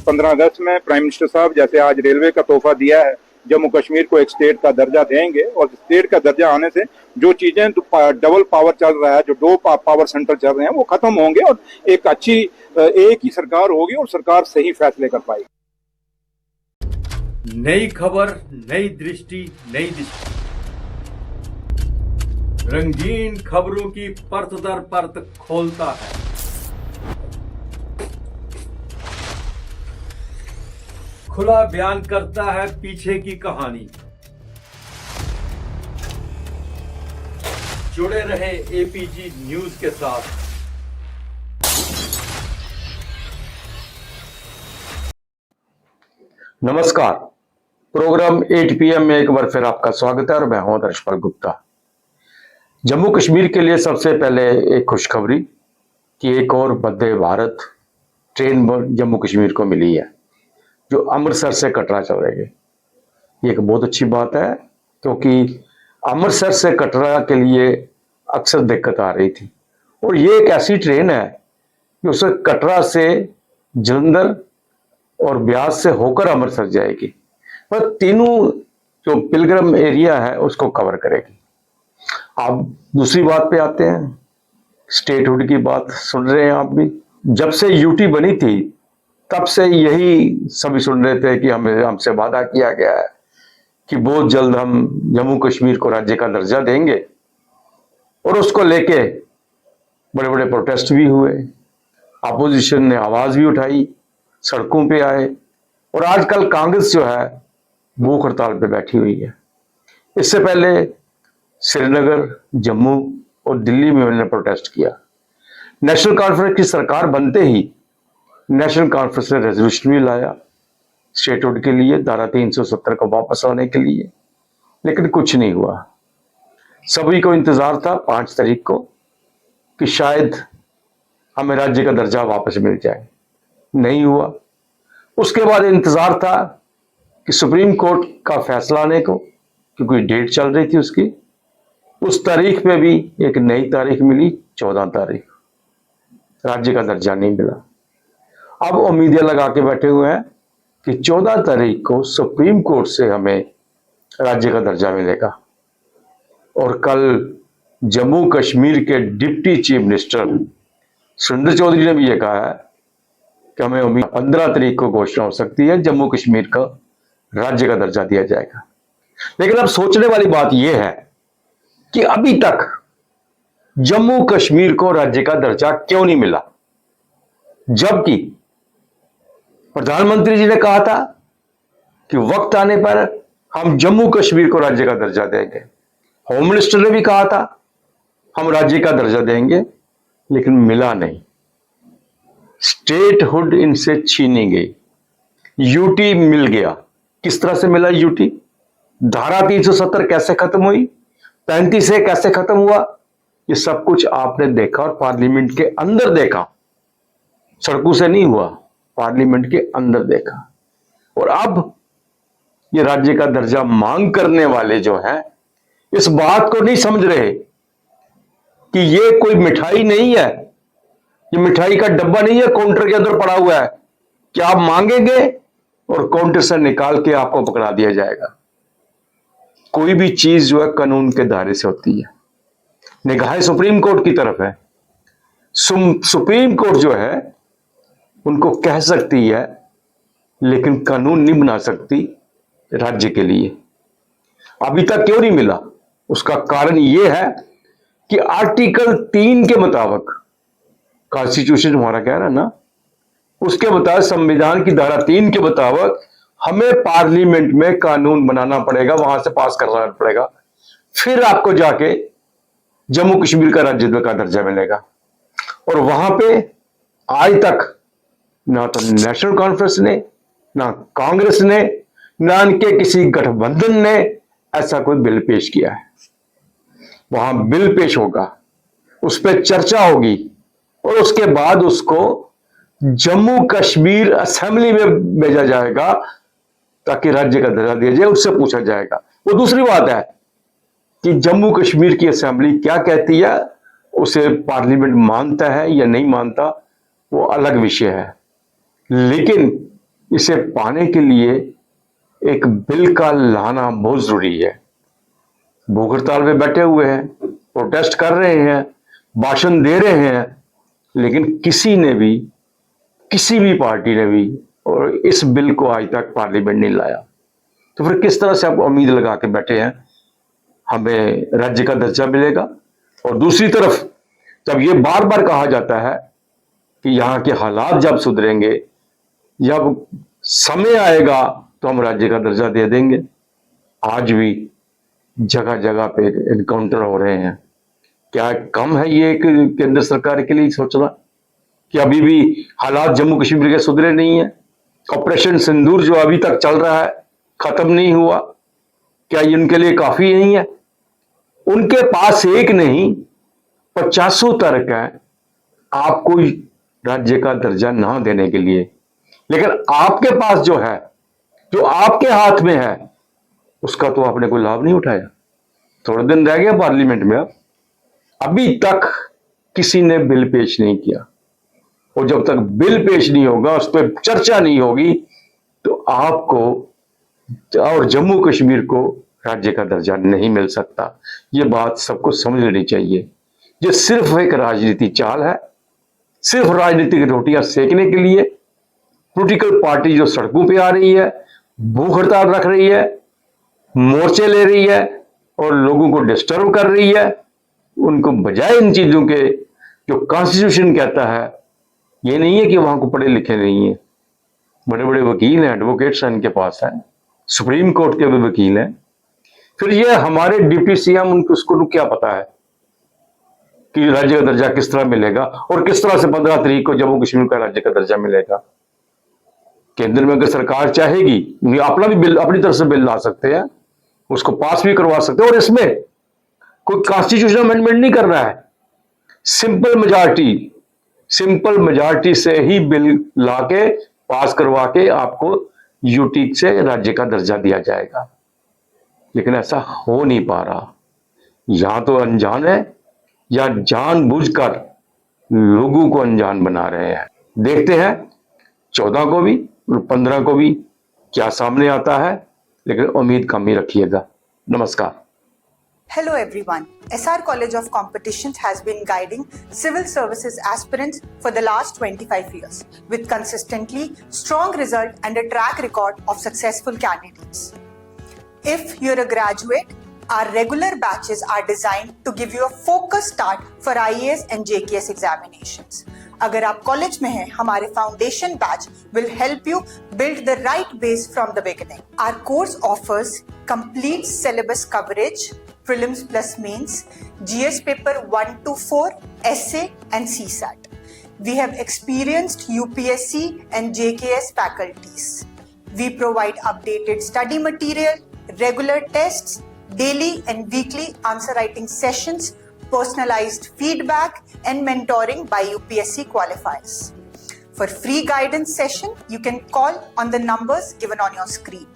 15 अगस्त में prime minister साहब जैसे आज रेलवे का तोहफा दिया है, जम्मू कश्मीर को एक स्टेट का दर्जा देंगे और स्टेट का दर्जा आने से जो चीजें डबल पावर चल रहा है, जो दो पावर सेंटर चल रहे हैं, वो खत्म होंगे और एक अच्छी एक ही सरकार होगी और सरकार सही फैसले कर पाएगी। नई खबर, नई दृष्टि, नई दिशा, रंगीन खबरों की परत दर परत खोलता है। खुला बयान करता है पीछे की कहानी। जुड़े रहे एपीजी न्यूज के साथ। नमस्कार, प्रोग्राम 8 PM में एक बार फिर आपका स्वागत है और मैं हूं दर्शपाल गुप्ता। जम्मू कश्मीर के लिए सबसे पहले एक खुशखबरी कि एक और वंदे भारत ट्रेन जम्मू कश्मीर को मिली है जो अमृतसर से कटरा चलेगी। ये एक बहुत अच्छी बात है क्योंकि अमृतसर से कटरा के लिए अक्सर दिक्कत आ रही थी और ये एक ऐसी ट्रेन है कि उसे कटरा से जलंधर और ब्यास से होकर अमृतसर जाएगी, पर तीनों जो पिलग्रम एरिया है उसको कवर करेगी। अब दूसरी बात पे आते हैं, स्टेटहुड की बात सुन रहे हैं आप भी। जब से यूटी बनी थी तब से यही सभी सुन रहे थे कि हमसे वादा किया गया है कि बहुत जल्द हम जम्मू कश्मीर को राज्य का दर्जा देंगे और उसको लेके बड़े बड़े प्रोटेस्ट भी हुए, अपोजिशन ने आवाज भी उठाई, सड़कों पे आए और आजकल कांग्रेस जो है भूख हड़ताल पे बैठी हुई है। इससे पहले श्रीनगर, जम्मू और दिल्ली में उन्होंने प्रोटेस्ट किया। नेशनल कॉन्फ्रेंस की सरकार बनते ही नेशनल कॉन्फ्रेंस ने रेजोल्यूशन भी लाया स्टेटहुड के लिए, धारा 370 को वापस लाने के लिए, लेकिन कुछ नहीं हुआ। सभी को इंतजार था 5 तारीख को कि शायद हमें राज्य का दर्जा वापस मिल जाए, नहीं हुआ। उसके बाद इंतजार था कि सुप्रीम कोर्ट का फैसला आने को, क्योंकि डेट चल रही थी उसकी। उस तारीख पे भी एक नई तारीख मिली, 14 तारीख, राज्य का दर्जा नहीं मिला। अब उम्मीदें लगा के बैठे हुए हैं कि 14 तारीख को सुप्रीम कोर्ट से हमें राज्य का दर्जा मिलेगा। और कल जम्मू कश्मीर के deputy chief minister Surendra Choudhary ने भी यह कहा है कि हमें उम्मीद 15 तारीख को घोषणा हो सकती है, जम्मू कश्मीर का राज्य का दर्जा दिया जाएगा। लेकिन अब सोचने वाली बात यह है कि अभी तक जम्मू कश्मीर को राज्य का दर्जा क्यों नहीं मिला, जबकि प्रधानमंत्री जी ने कहा था कि वक्त आने पर हम जम्मू कश्मीर को राज्य का दर्जा देंगे। होम मिनिस्टर ने भी कहा था हम राज्य का दर्जा देंगे, लेकिन मिला नहीं। स्टेटहुड इनसे छीनी गई, यूटी मिल गया। किस तरह से मिला यूटी? धारा 370 कैसे खत्म हुई, 35 से कैसे खत्म हुआ, ये सब कुछ आपने देखा और पार्लियामेंट के अंदर देखा, सड़कों से नहीं हुआ, पार्लियामेंट के अंदर देखा। और अब ये राज्य का दर्जा मांग करने वाले जो हैं इस बात को नहीं समझ रहे कि ये कोई मिठाई नहीं है, ये मिठाई का डब्बा नहीं है काउंटर के अंदर पड़ा हुआ है कि आप मांगेंगे और काउंटर से निकाल के आपको पकड़ा दिया जाएगा। कोई भी चीज जो है कानून के दायरे से होती है। निगाहें सुप्रीम कोर्ट की तरफ है। सुप्रीम कोर्ट जो है उनको कह सकती है लेकिन कानून नहीं बना सकती राज्य के लिए। अभी तक क्यों नहीं मिला? उसका कारण यह है कि आर्टिकल 3 के मुताबिक, कॉन्स्टिट्यूशन हमारा कह रहा है ना, उसके मुताबिक, संविधान की धारा 3 के मुताबिक हमें पार्लियामेंट में कानून बनाना पड़ेगा, वहां से पास करना पड़ेगा, फिर आपको जाके जम्मू कश्मीर का राज्य का दर्जा मिलेगा। और वहां पे आज तक ना तो नेशनल कॉन्फ्रेंस ने, ना कांग्रेस ने, ना इनके किसी गठबंधन ने ऐसा कोई बिल पेश किया है। वहां बिल पेश होगा, उस पर चर्चा होगी और उसके बाद उसको जम्मू कश्मीर असेंबली में भेजा जाएगा ताकि राज्य का दर्जा दिया जाए, उससे पूछा जाएगा। वो दूसरी बात है कि जम्मू कश्मीर की असेंबली क्या कहती है, उसे पार्लियामेंट मानता है या नहीं मानता, वो अलग विषय है। लेकिन इसे पाने के लिए एक बिल का लाना बहुत जरूरी है। भूख हड़ताल पे बैठे हुए हैं, प्रोटेस्ट कर रहे हैं, भाषण दे रहे हैं, लेकिन किसी भी पार्टी ने भी और इस बिल को आज तक पार्लियामेंट नहीं लाया। तो फिर किस तरह से आप उम्मीद लगा के बैठे हैं हमें राज्य का दर्जा मिलेगा? और दूसरी तरफ जब ये बार बार कहा जाता है कि यहाँ के हालात जब सुधरेंगे, जब समय आएगा तो हम राज्य का दर्जा दे देंगे, आज भी जगह जगह पे एनकाउंटर हो रहे हैं। क्या कम है ये केंद्र सरकार के लिए सोचना कि अभी भी हालात जम्मू कश्मीर के सुधरे नहीं है? ऑपरेशन सिंदूर जो अभी तक चल रहा है, खत्म नहीं हुआ, क्या ये उनके लिए काफी नहीं है? उनके पास एक नहीं 50 तर्क हैं आपको राज्य का दर्जा ना देने के लिए, लेकिन आपके पास जो है, जो आपके हाथ में है, उसका तो आपने कोई लाभ नहीं उठाया। थोड़े दिन रह गया पार्लियामेंट में, अभी तक किसी ने बिल पेश नहीं किया, और जब तक बिल पेश नहीं होगा, उस पर चर्चा नहीं होगी, तो आपको और जम्मू कश्मीर को राज्य का दर्जा नहीं मिल सकता। ये बात सबको समझ लेनी चाहिए। ये सिर्फ एक राजनीति चाल है, सिर्फ राजनीतिक रोटियां सेकने के लिए पॉलिटिकल पार्टी जो सड़कों पे आ रही है, भूख हड़ताल रख रही है, मोर्चे ले रही है और लोगों को डिस्टर्ब कर रही है, उनको बजाय इन चीजों के जो कॉन्स्टिट्यूशन कहता है, ये नहीं है कि वहां को पढ़े लिखे नहीं है, बड़े बड़े वकील हैं, एडवोकेट्स हैं, इनके पास है, सुप्रीम कोर्ट के भी वकील हैं। फिर ये हमारे डिप्टी सीएम, उनको उसको क्या पता है कि राज्य का दर्जा किस तरह मिलेगा और किस तरह से 15 तारीख को जम्मू कश्मीर का राज्य का दर्जा मिलेगा? केंद्र में अगर सरकार चाहेगी, अपना भी बिल, अपनी तरफ से बिल ला सकते हैं, उसको पास भी करवा सकते हैं, और इसमें कोई कॉन्स्टिट्यूशनल अमेंडमेंट नहीं करना है। सिंपल मेजॉरिटी से ही बिल लाके पास करवा के आपको यूटी से राज्य का दर्जा दिया जाएगा। लेकिन ऐसा हो नहीं पा रहा। या तो अनजान है या जानबूझकर लोगों को अनजान बना रहे हैं। देखते हैं 14 को भी और 15 को भी क्या सामने आता है, लेकिन उम्मीद कम ही रखिएगा। नमस्कार। Hello everyone. SR College of Competitions has been guiding civil services aspirants for the last 25 years with consistently strong result and a track record of successful candidates. If you're a graduate, our regular batches are designed to give you a focused start for IAS and JKS examinations. अगर आप college में हैं, हमारे foundation batch will help you build the right base from the beginning. Our course offers complete syllabus coverage, prelims plus mains, GS paper 1 to 4, essay and CSAT. We have experienced UPSC and JKS faculties. We provide updated study material, regular tests, daily and weekly answer writing sessions, personalized feedback and mentoring by UPSC qualifiers. For free guidance session, you can call on the numbers given on your screen.